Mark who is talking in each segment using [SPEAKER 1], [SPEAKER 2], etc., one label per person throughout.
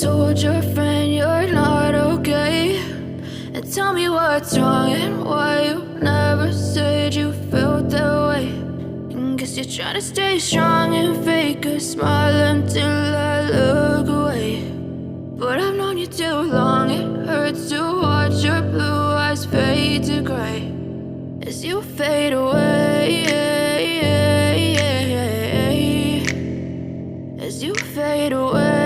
[SPEAKER 1] told your friend you're not okay? And tell me what's wrong and why you never said you felt that way. And guess you're trying to stay strong and fake a smile until I look away. But I've known you too long, it hurts to watch your blue eyes fade to gray as you fade away, as you fade away.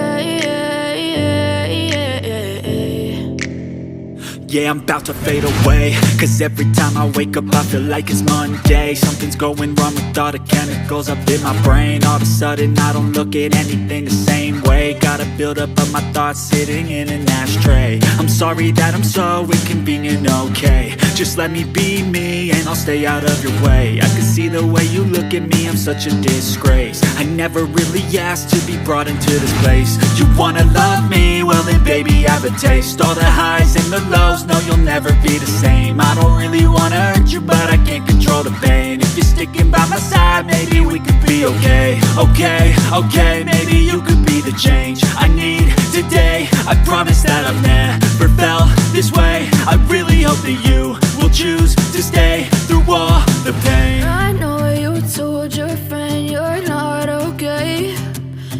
[SPEAKER 2] Yeah, I'm about to fade away, cause every time I wake up I feel like it's Monday. Something's going wrong with all the chemicals up in my brain. All of a sudden I don't look at anything the same way. Got a buildup of my thoughts sitting in an ashtray. I'm sorry that I'm so inconvenient, okay? Just let me be me and I'll stay out of your way. I can see the way you look at me, I'm such a disgrace. I never really asked to be brought into this place. You wanna love me? Well then baby, have a taste. All the highs and the lows, no, you'll never be the same. I don't really wanna hurt you, but I can't control the pain. If you're sticking by my side, maybe we could be okay. Okay, maybe you could be the change I need today. I promise that I've never felt this way. I really hope that you will choose to stay through all the pain.
[SPEAKER 1] I know you told your friend you're not okay.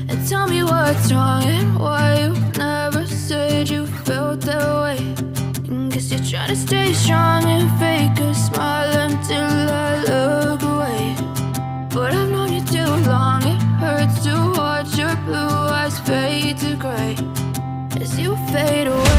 [SPEAKER 1] And tell me what's wrong and why you never said you felt that way. Guess you're trying to stay strong and fake a smile until I look away. But I've known you too long, it hurts to watch your blue eyes fade to gray as you fade away.